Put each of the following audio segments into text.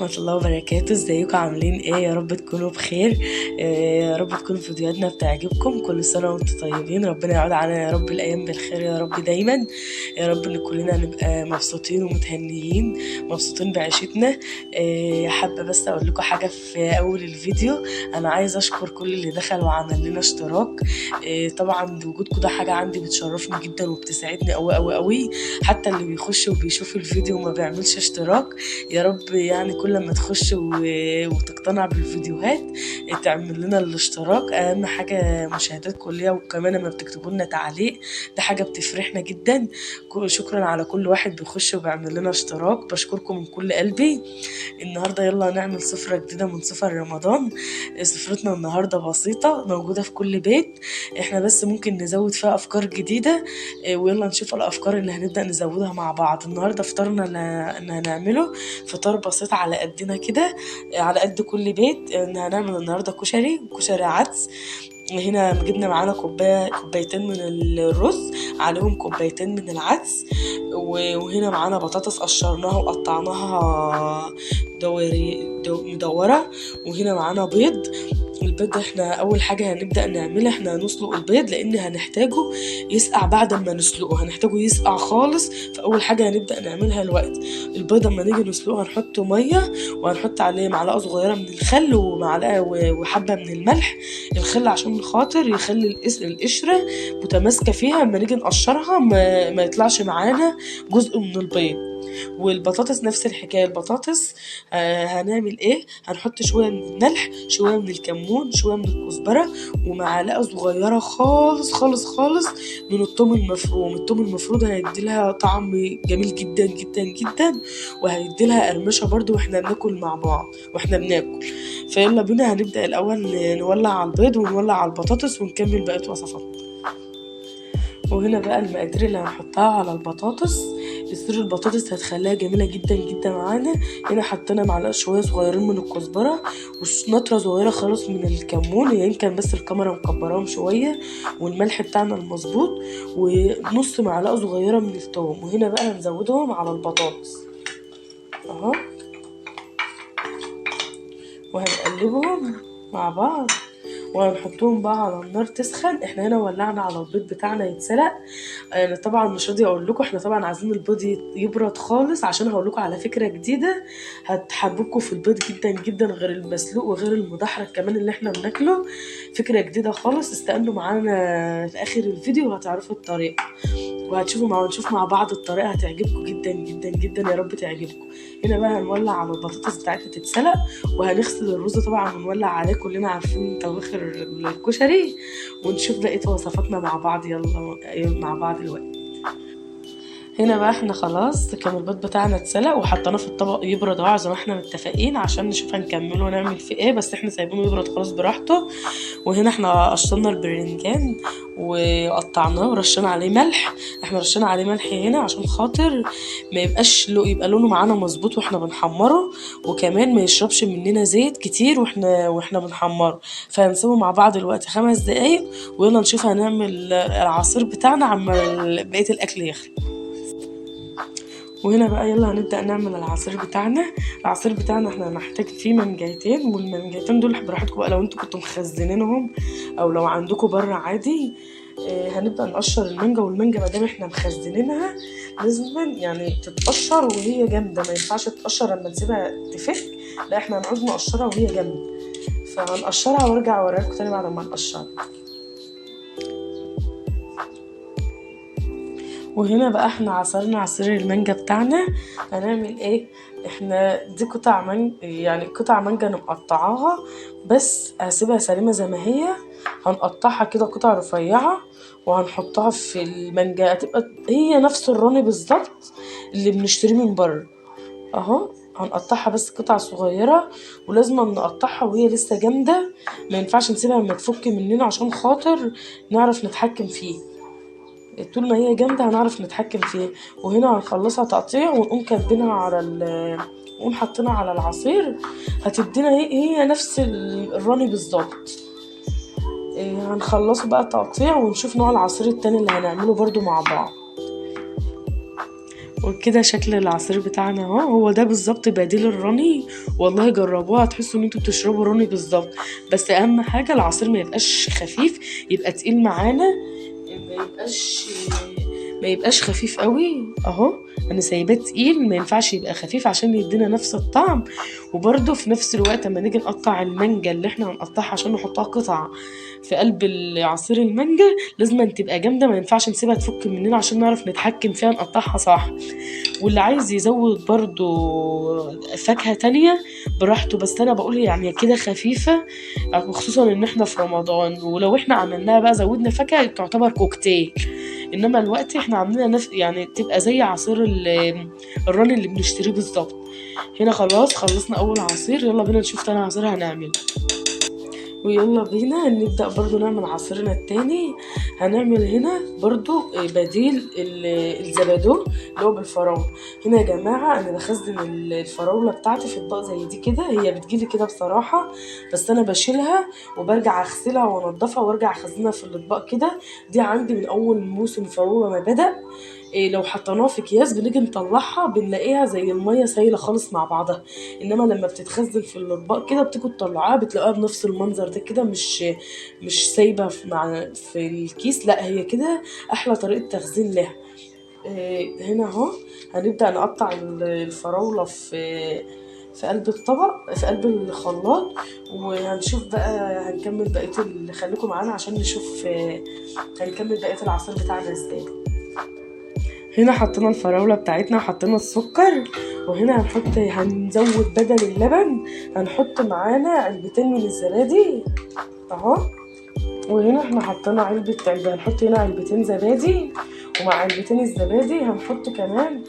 ورحمة الله وبركاته. ازيكم عاملين ايه؟ يا رب تكونوا بخير. يا رب تكون فيديوهاتنا بتعجبكم. كل سنة وانتم طيبين، ربنا يعود علينا يا رب الأيام بالخير يا رب دايما. يا رب ان كلنا نبقى مبسوطين ومتهنيين، مبسوطين بعيشتنا. حابة بس اقول لكم حاجة في اول الفيديو. انا عايزة اشكر كل اللي دخل وعمل لنا اشتراك. طبعا وجودكم ده حاجة عندي بتشرفني جدا وبتساعدني قوي قوي قوي. حتى اللي بيخش وبيشوف الفيديو وما بيعملش اشتراك، يا رب يعني كل ما تخش وتقتنع بالفيديوهات تعمل لنا الاشتراك. اهم حاجة مشاهداتكم ليا، وكمان لما بتكتبوا لنا تعليق ده حاجة بتفرحنا جدا. شكرا على كل واحد بيخش وبيعمل لنا اشتراك، بشكركم من كل قلبي. النهاردة يلا نعمل سفرة جديدة من سفر رمضان. سفرتنا النهاردة بسيطة موجودة في كل بيت، احنا بس ممكن نزود فيها افكار جديدة. ويلا نشوف الافكار اللي هنبدأ نزودها مع بعض. النهاردة فطارنا اللي هنعمله فطار بسيط على قدنا كده، على قد كل بيت. هنعمل النهاردة كشري عدس. هنا جبنا معانا كوبايتين من الرز، عليهم كوبايتين من العدس. وهنا معانا بطاطس قشرناها وقطعناها مدورة. وهنا معانا بيض. البيض احنا اول حاجة هنبدأ نعملها، احنا هنسلق البيض لان هنحتاجه يسقع. بعد ما نسلقه هنحتاجه يسقع خالص، فاول حاجة هنبدأ نعملها الوقت البيض. اما نيجي نسلقه هنحط مية، وهنحط عليه معلقة صغيرة من الخل ومعلقة وحبة من الملح. الخل عشان خاطر يخلي القشرة متماسكة فيها، اما نيجي نقشرها ما يطلعش معانا جزء من البيض. والبطاطس نفس الحكاية. البطاطس هنعمل ايه؟ هنحط شوية من الملح، شوية من الكمون، شوية من الكزبرة، ومعلقة صغيرة خالص خالص خالص من الثوم المفروم. الثوم المفروم هيدي لها طعم جميل جدا جدا جدا، وهيدي لها قرمشة برضو واحنا بناكل مع بعض واحنا بناكل. فيلا بينا هنبدأ الأول نولع على البيض ونولع على البطاطس ونكمل بقية وصفاتنا. وهنا بقى المقادير اللي هنحطها على البطاطس. سر البطاطس هتخليها جميله جدا جدا معانا. هنا حطينا معلقه شويه صغيرين من الكزبره، ونطره صغيره خالص من الكمون، يمكن بس الكاميرا مكبراهم شويه، والملح بتاعنا المظبوط، ونص معلقه صغيره من الثوم. وهنا بقى هنزودهم على البطاطس اهو، وهنقلبهم مع بعض وهنحطهم بقى على النار تسخن. احنا هنا ولعنا على البيض بتاعنا يتسلق. انا طبعا مش راضيه اقول لكم، احنا طبعا عايزين البيض يبرد خالص، عشان هقول لكم على فكره جديده هتحببكم في البيض جدا جدا، غير المسلوق وغير المدحرج كمان اللي احنا بناكله. فكره جديده خالص، استنوا معانا في اخر الفيديو وهتعرفوا الطريقه، ونشوف مع بعض الطريقه هتعجبكم جدا جدا جدا، يا رب تعجبكم. هنا بقى هنولع على البطاطس بتاعتنا تتسلق، وهنغسل الرز طبعا ونولع عليه. كلنا عارفين طبخ الكشري. ونشوف بقية وصفاتنا مع بعض. يلا مع بعض دلوقتي. هنا بقى احنا خلاص كان البيض بتاعنا اتسلق وحطيناه في الطبق يبرد اهو زي ما احنا متفقين، عشان نشوف هنكمله ونعمل فيه ايه، بس احنا سايبينه يبرد خلاص براحته. وهنا احنا قشرنا البرنجان وقطعناه ورشينا عليه ملح. احنا رشينا عليه ملح هنا عشان خاطر ما يبقى لونه معانا مظبوط واحنا بنحمره، وكمان ما يشربش مننا زيت كتير واحنا بنحمره. فهنسيبه مع بعض دلوقتي 5 دقايق، ويلا نشوف هنعمل العصير بتاعنا عما بقية الاكل يخلص. وهنا بقى يلا هنبدأ نعمل العصير بتاعنا. العصير بتاعنا احنا هنحتاج فيه منجايتين، والمنجايتين دول براحتكم بقى لو انتوا كنتوا مخزنينهم او لو عندكم بره عادي. هنبدأ نقشر المانجا، والمانجا مادام احنا مخزنينها لازم يعني تتقشر وهي جامدة، ما ينفعش تتقشر لما نسيبها تفك، لا احنا هنعوز نقشرها وهي جامدة. فهنقشرها وارجع اوريكم تاني بعد ما نقشرها. وهنا بقى احنا عصرنا عصير المانجا بتاعنا. هنعمل ايه؟ احنا دي قطع مانجا انا مقطعاها، بس هسيبها سليمة زي ما هي. هنقطعها كده قطع رفيعة وهنحطها في المانجا، هتبقى هي نفس الروني بالظبط اللي بنشتريه من بره اهو. هنقطعها بس قطع صغيرة، ولازم نقطعها وهي لسه جامدة، ما ينفعش نسيبها لما تفك مننا عشان خاطر نعرف نتحكم فيه. طول ما هي جامدة هنعرف نتحكم فيها. وهنا هنخلصها تقطيع ونقوم كاتبينها نقوم حاطينها على العصير، هتدينا هي نفس الراني بالظبط. هنخلصه بقى تقطيع ونشوف نوع العصير التاني اللي هنعمله برضو مع بعض. وكده شكل العصير بتاعنا اهو، هو ده بالظبط بديل الراني. والله جربوها هتحسوا ان انتوا بتشربوا راني بالظبط. بس اهم حاجه العصير ما يبقاش خفيف، يبقى تقيل معانا، ما يبقاش خفيف قوي اهو. انا سايباه تقيل، ما ينفعش يبقى خفيف عشان يدينا نفس الطعم. وبرده في نفس الوقت اما نيجي نقطع المانجا اللي احنا هنقطعها عشان نحطها قطع في قلب عصير المانجا، لازم تبقى جامده، ما ينفعش نسيبها تفك مننا عشان نعرف نتحكم فيها نقطعها صح. واللي عايز يزود برضو فاكهة تانية براحته، بس انا بقول يعني كده خفيفة، وخصوصا ان احنا في رمضان، ولو احنا عملناها بقى زودنا فاكهة تعتبر كوكتيل. انما الوقت احنا عاملينها يعني تبقى زي عصير الراني اللي بنشتريه بالظبط. هنا خلاص خلصنا اول عصير، يلا بينا نشوف تاني عصير هنعمل. ويلا بينا نبدأ برضو نعمل عصيرنا التاني. هنعمل هنا برضو بديل الزبادو اللي هو بالفراولة. هنا يا جماعة انا بخزن الفراولة بتاعتي في اطباق زي دي كده، هي بتجيلي كده بصراحة، بس انا بشيلها وبرجع اغسلها وانضفها وارجع اخزنها في الاطباق كده. دي عندي من اول موسم فراولة ما بدأ. لو حطيناها في اكياس بنيجي نطلعها بنلاقيها زي المية سايلة خالص مع بعضها. انما لما بتتخزن في الاطباق كده بتيجوا تطلعوها بتلاقوها بنفس المنظر ده كده، مش سايبه في الكيس، لا هي كده احلى طريقه تخزين لها. هنا اهو هنبدا نقطع الفراوله في قلب الطبق، في قلب الخلاط. وهنشوف بقى هنكمل بقيه خليكم معانا عشان نشوف هنكمل بقيه العصير بتاعنا ازاي. هنا حطينا الفراولة بتاعتنا وحطينا السكر. وهنا هنزود بدل اللبن هنحط معانا علبتين من الزبادي اهو. وهنا احنا حطينا هنحط هنا علبتين زبادي، ومع علبتين الزبادي هنحط كمان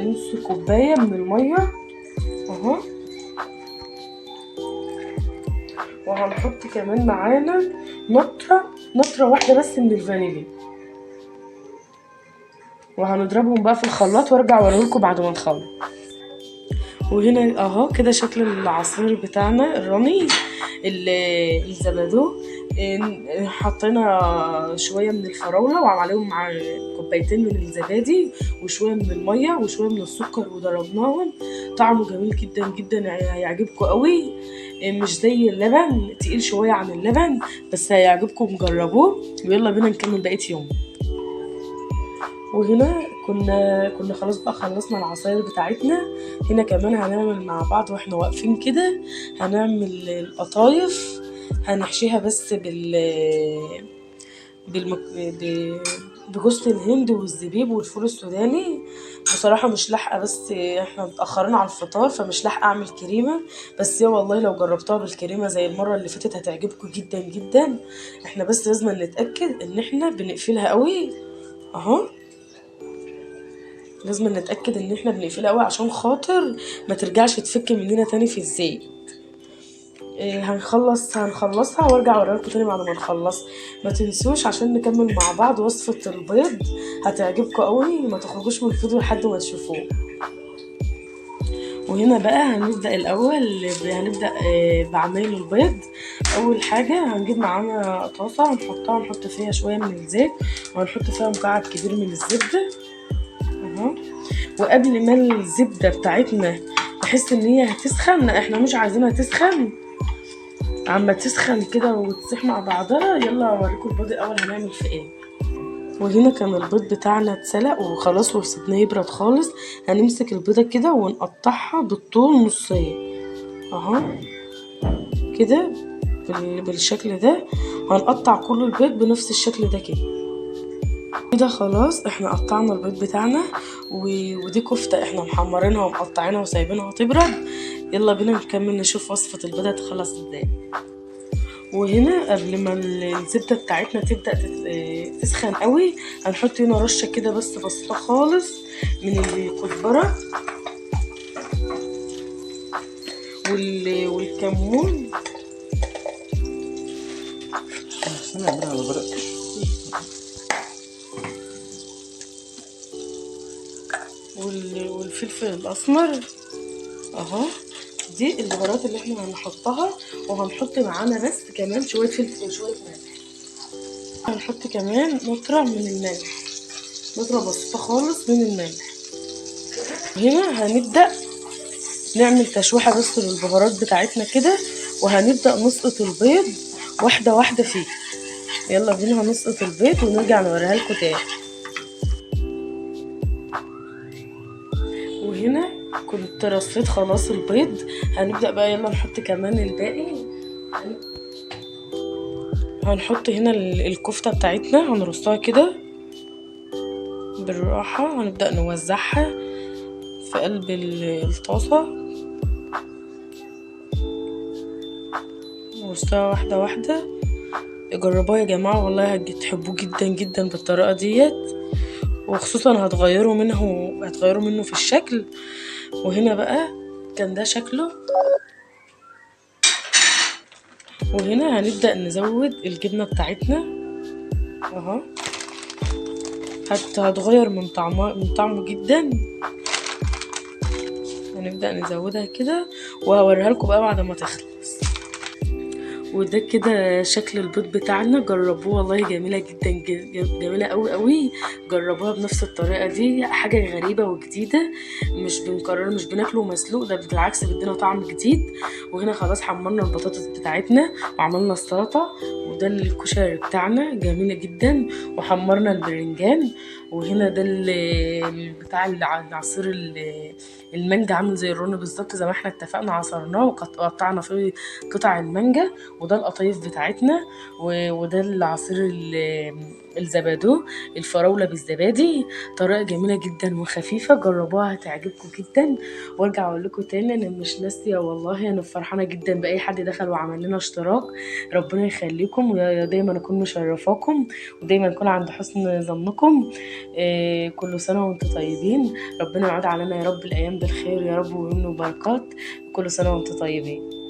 نص كوباية من المية اهو. وهنحط كمان معانا نطرة واحدة بس من الفانيليا، وهنضربهم بقى في الخلاط وارجع اوريلكم بعد ما نخلص. وهنا اهو كده شكل العصير بتاعنا الراني الزبادو. حطينا شويه من الفراوله وعليهم مع كوبايتين من الزبادي وشويه من الميه وشويه من السكر وضربناهم. طعمه جميل جدا جدا، هيعجبكم قوي. مش زي اللبن، تقيل شويه عن اللبن، بس هيعجبكم، جربوه. ويلا بينا نكمل بقيه يوم. وهنا كنا خلاص بقى خلصنا العصاير بتاعتنا. هنا كمان هنعمل مع بعض واحنا واقفين كده، هنعمل القطايف. هنحشيها بس بجوز الهند والزبيب والفول السوداني. بصراحة مش لاحقة، بس احنا متأخرين على الفطار فمش لاحقة اعمل كريمة. بس يا والله لو جربتها بالكريمة زي المرة اللي فاتت هتعجبكم جدا جدا. احنا بس لازم نتأكد ان احنا بنقفلها قوي اهو. لازم نتأكد ان احنا بنقفلها قوي عشان خاطر ما ترجعش تفك مننا تاني في الزيت. هنخلصها وارجع اوريلكم تاني بعد ما نخلص. ما تنسوش عشان نكمل مع بعض وصفة البيض، هتعجبكم قوي، ما تخرجوش من الفيديو لحد ما تشوفوه. وهنا بقى هنبدأ الأول بعمايل البيض. أول حاجة هنجيب معانا طاسة هنحط فيها شوية من الزيت، وهنحط فيها مكعب كبير من الزبدة اهو. وقبل ما الزبدة بتاعتنا تحس ان هي هتسخن، لا احنا مش عايزينها تسخن، عما تسخن كده وتسيح مع بعضها. يلا اوريكم البيض الاول هنعمل في ايه. وهنا كان البيض بتاعنا اتسلق وخلاص وسيبناه يبرد خالص. هنمسك البيضة كده ونقطعها بالطول نصين اهو كده بالشكل ده. هنقطع كل البيض بنفس الشكل ده كده خلاص احنا قطعنا البيض بتاعنا. ودي كفتة احنا محمرينها ومقطعينها وسايبينها تبرد. يلا بينا نكمل نشوف وصفة البيض هتخلص ازاي. وهنا قبل ما الزبدة بتاعتنا تبدأ تسخن قوي هنحط هنا رشة كده بس بسيطة خالص من الكزبرة والكمون والفلفل الأسمر اهو. دي البهارات اللي احنا هنحطها. وهنحط معانا بس كمان شويه فلفل وشويه ملح. هنحط كمان نطره من الملح، نطره بسيطه خالص من الملح هنا هنبدأ نعمل تشويحة بس للبهارات بتاعتنا كده، وهنبدأ نسقط البيض واحدة واحدة فيه. يلا بينا هنسقط البيض ونرجع نوريها لكم تاني. وهنا كنت رصيت خلاص البيض، هنبدأ بقى يلا نحط كمان الباقي. هنحط هنا الكفتة بتاعتنا، هنرصها كده بالراحة، هنبدأ نوزعها في قلب الطاسة، نرصها واحدة واحدة. جربوها يا جماعة والله هتحبوه جدا جدا بالطريقة ديت، وخصوصا هتغيروا منه في الشكل. وهنا بقى كان ده شكله. وهنا هنبدأ نزود الجبنة بتاعتنا اهو، هتغير من طعمه جدا. هنبدأ نزودها كده وهوريها لكم بقى بعد ما تخلص. وده كده شكل البيض بتاعنا، جربوه والله جميله جدا، جميله قوي قوي. جربوها بنفس الطريقه دي، حاجه غريبه وجديده، مش بنكرر، مش بناكله مسلوق، ده بالعكس بيدينا طعم جديد. وهنا خلاص حمرنا البطاطس بتاعتنا وعملنا السلطه، وده الكشري بتاعنا جميله جدا، وحمرنا البرنجان. وهنا ده بتاع العصير المانجا، عامل زي الرن بالظبط زي ما احنا اتفقنا، عصرناه وقطعنا فيه قطع المانجا. وده القطايف بتاعتنا، وده العصير الزبادو، الفراولة بالزبادي. طريقة جميلة جدا وخفيفة، جربوها هتعجبكم جدا. وارجع اقول لكم تاني انا مش ناسية والله، انا فرحانة جدا باي حد دخل وعمل لنا اشتراك. ربنا يخليكم، ويا دايما اكون مشرفاكم، ودايما اكون عند حسن ظنكم. كل سنة وانتم طيبين، ربنا يعود علينا يا رب الايام بالخير يا رب ومنه بركات. كل سنة وانتم طيبين.